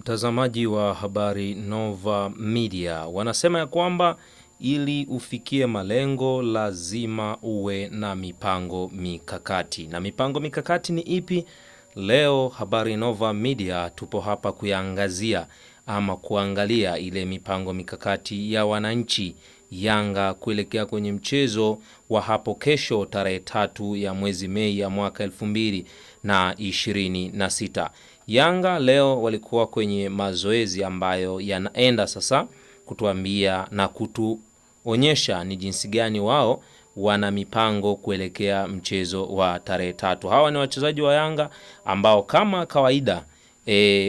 Mtazamaji wa habari Nova Media, wanasema ya kwamba ili ufikie malengo lazima uwe na mipango mikakati. Na mipango mikakati ni ipi? Leo habari Nova Media tupo hapa kuyaangazia ama kuangalia ile mipango mikakati ya wananchi Yanga kuelekea kwenye mchezo wa hapo kesho tarehe 3 ya mwezi Mei ya mwaka 2026. Yanga leo walikuwa kwenye mazoezi ambayo yanaenda sasa kutuambia na kutuonyesha ni jinsi gani wao wana mipango kuelekea mchezo wa tarehe 3. Hawa ni wachezaji wa Yanga ambao kama kawaida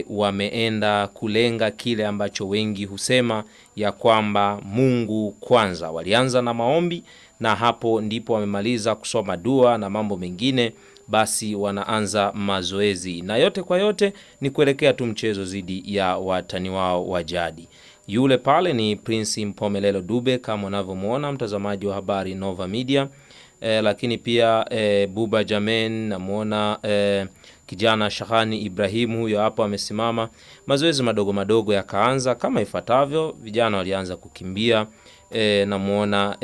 wameenda kulenga kile ambacho wengi husema ya kwamba Mungu kwanza. Walianza na maombi na hapo ndipo wamemaliza kusoma dua na mambo mengine, basi wanaanza mazoezi. Na yote kwa yote ni kuelekea tu mchezo zidi ya watani wao wa jadi. Yule pale ni Prince Mpomelelo Dube kama unavyomuona mtazamaji wa habari Nova Media. Lakini pia Buba Jamen namuona kijana Shahani Ibrahim, huyo hapo amesimama. Mazoezi madogo madogo yakaanza kama ifuatavyo. Vijana walianza kukimbia. Namuona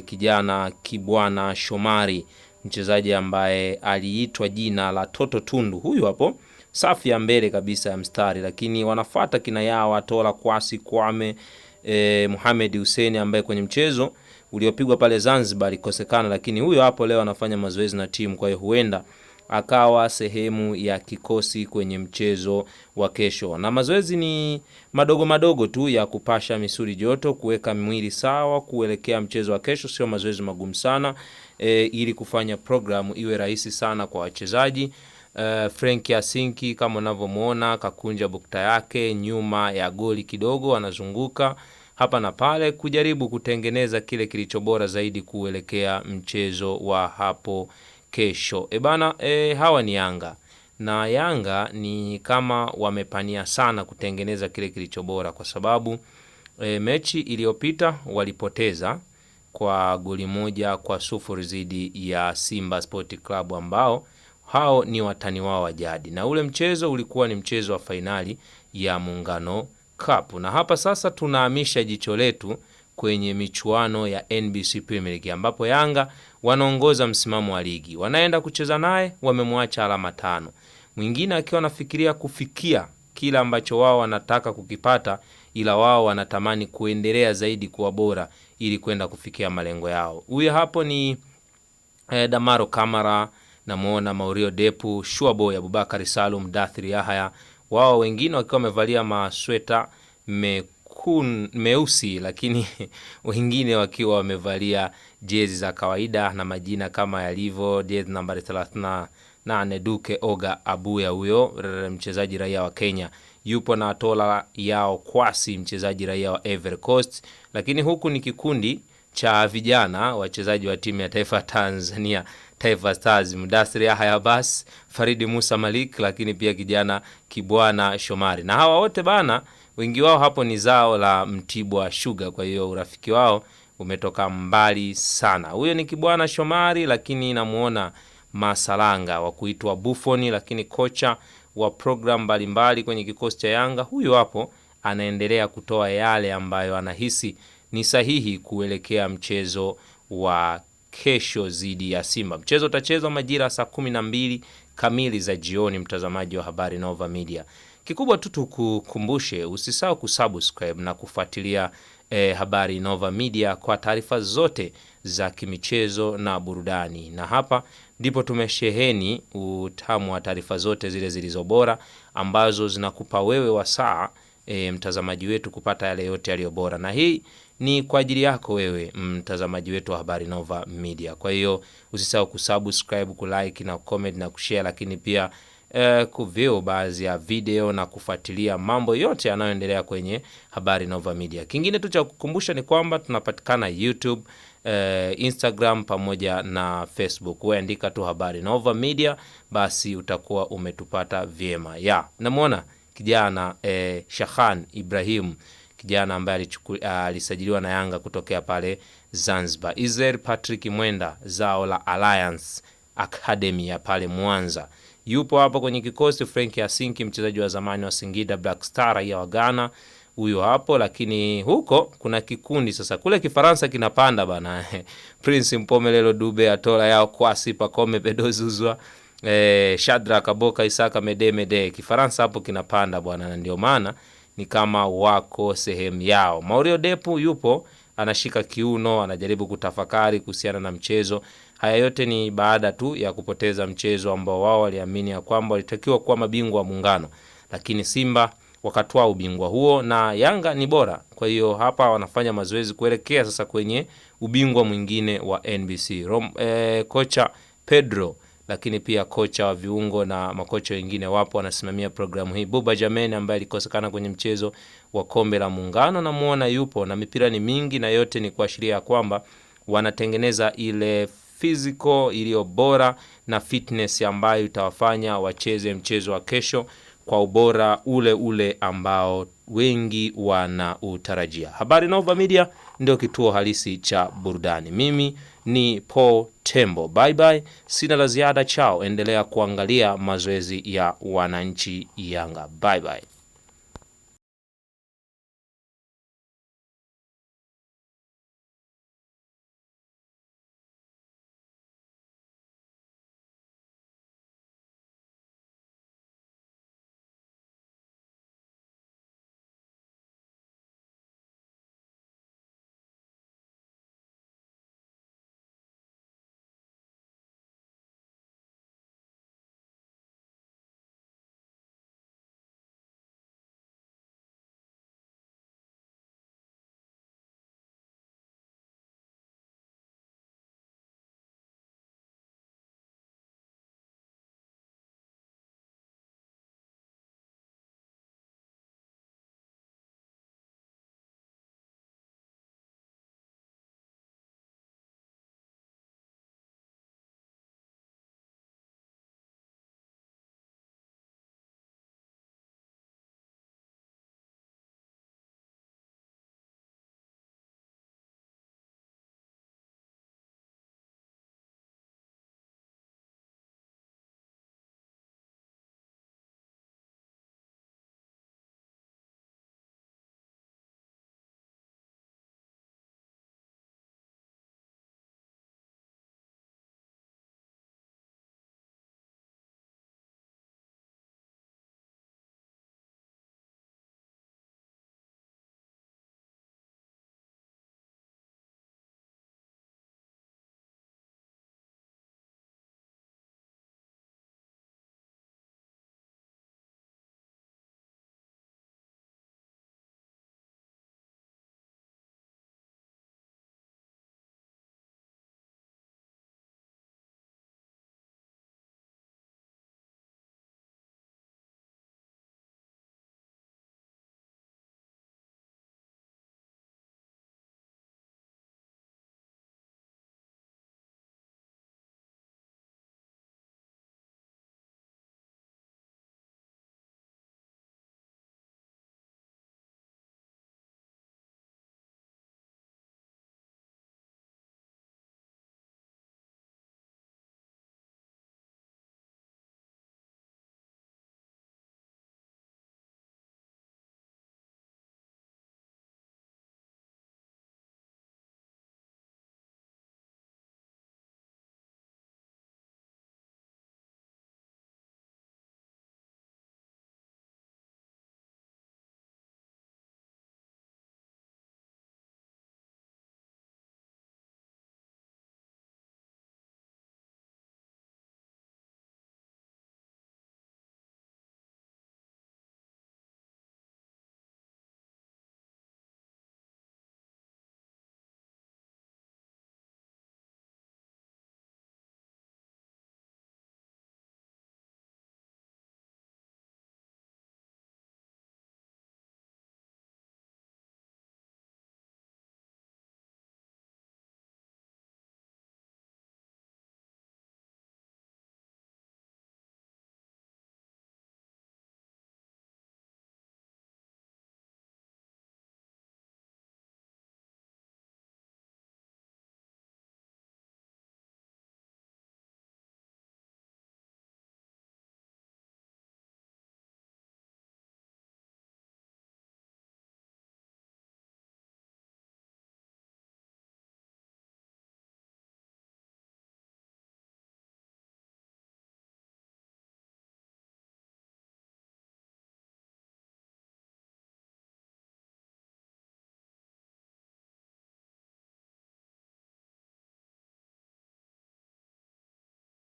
kijana Kibwana Shomari, mchezaji ambaye aliitwa jina la Toto Tundu, huyu hapo safi ya mbele kabisa ya mstari, lakini wanafuata kina yao Atola Kwasi Kwame, Mohamed Hussein ambaye kwenye mchezo uliopigwa pale Zanzibar alikosekana, lakini huyo hapo leo anafanya mazoezi na timu, kwa hiyo huenda akawa sehemu ya kikosi kwenye mchezo wa kesho. Na mazoezi ni madogo madogo tu ya kupasha misuli joto, kuweka mwili sawa kuelekea mchezo wa kesho, sio mazoezi magumu sana ili kufanya programu iwe rahisi sana kwa wachezaji. Frank Yasinki kama unavyomuona kakunja bukta yake nyuma ya goli kidogo, anazunguka hapa na pale kujaribu kutengeneza kile kilicho bora zaidi kuelekea mchezo wa hapo kesho. Hawa ni Yanga. Na Yanga ni kama wamepania sana kutengeneza kile kilicho bora, kwa sababu mechi iliyopita walipoteza kwa goli 1-0 zidi ya Simba Sport Club ambao hao ni watani wao wa jadi, na ule mchezo ulikuwa ni mchezo wa fainali ya Muungano Cup. Na hapa sasa tunahamisha jicho letu kwenye michuano ya NBC Premier League ambapo Yanga wanaongoza msimamo wa ligi. Wanaenda kucheza naye, wamemwacha alama 5. Mwingine akiwa anafikiria kufikia kila ambacho wao wanataka kukipata, ila wao wanatamani kuendelea zaidi kuwa bora ili kwenda kufikia malengo yao. Huyu hapo ni Damaro Kamara, namuona Maurio Depu, Shuaboy Abubakar Salum, Dathri Yahaya, wao wengine wakiwa wamevalia masweta meusi, lakini wengine wakiwa wamevalia jezi za kawaida na majina kama yalivyo. Jezi nambari 38 Duke Oga Abuya, huyo mchezaji raia wa Kenya, yupo na Atola Yao Kwasi, mchezaji raia wa Ivory Coast. Lakini huku ni kikundi cha vijana wachezaji wa timu ya taifa Tanzania Taifa Stars, Mudasiri Yahya Bas, Faridi Musa Malik, lakini pia kijana Kibwana Shomari. Na hawa wote bana, wengi wao hapo ni zao la Mtibwa Sugar, kwa hiyo urafiki wao umetoka mbali sana. Huyo ni Kibwana Shomari, lakini namuona Masalanga wa kuitwa Buffon, lakini kocha wa program mbalimbali kwenye kikosi cha Yanga, huyo hapo anaendelea kutoa yale ambayo anahisi ni sahihi kuelekea mchezo wa kesho zidi ya Simba. Mchezo utachezwa majira saa 12 kamili za jioni, mtazamaji wa habari Nova Media. Kikubwa tu tukukumbushe usisahau kusubscribe na kufuatilia habari Nova Media kwa taarifa zote za kimichezo na burudani. Na hapa ndipo tumesheheni utamu wa taarifa zote zile zilizobora ambazo zinakupa wewe wasaa mtazamaji wetu kupata yale yote yaliyo bora, na hii ni kwa ajili yako wewe mtazamaji wetu wa habari Nova Media. Kwa hiyo usisahau kusubscribe, kulike na comment na kushare, lakini pia kuview baadhi ya video na kufuatilia mambo yote yanayoendelea kwenye habari Nova Media. Kingine tu cha kukumbusha ni kwamba tunapatikana YouTube, Instagram pamoja na Facebook. Wewe andika tu habari Nova Media, basi utakuwa umetupata vyema. Namuona kijana Shahan Ibrahim, kijana ambaye alisajiliwa na Yanga kutokea pale Zanzibar. Israel Patrick Mwenda, zao la Alliance Academy ya pale Mwanza, yupo hapa kwenye kikosi. Frank Yasinki, mchezaji wa zamani wa Singida Black Star ya wa Ghana, huyo hapo. Lakini huko kuna kikundi sasa kule Kifaransa kinapanda bana. Prince Mpomelelo Dube, Atola Yao Kwasi, Pacome Bedozuzwa, Shadra Kaboka, Isaka Mede. Kifaransa hapo kinapanda bwana, na ndio maana ni kama wako sehemu yao. Mauricio Depu yupo anashika kiuno, anajaribu kutafakari kuhusiana na mchezo. Haya yote ni baada tu ya kupoteza mchezo ambao wao waliamini ya kwamba walitakiwa kuwa mabingwa wa Muungano, lakini Simba wakatoa ubingwa huo na Yanga ni bora. Kwa hiyo hapa wanafanya mazoezi kuelekea sasa kwenye ubingwa mwingine wa NBC. Kocha Pedro, lakini pia kocha wa viungo na makocha wengine wapo wanasimamia programu hii. Buba Jameni ambaye alikosekana kwenye mchezo wa kombe la Muungano, na muona yupo, na mipira ni mingi, na yote ni kuashiria kwamba wanatengeneza ile physical iliyo bora na fitness ambayo itawafanya wacheze mchezo wa kesho kwa ubora ule ambao wengi wana utarajia. Habari Nova Media ndio kituo halisi cha burudani. Mimi ni Paul Tembo. Bye bye. Sina la ziada, chao. Endelea kuangalia mazoezi ya wananchi Yanga. Bye bye.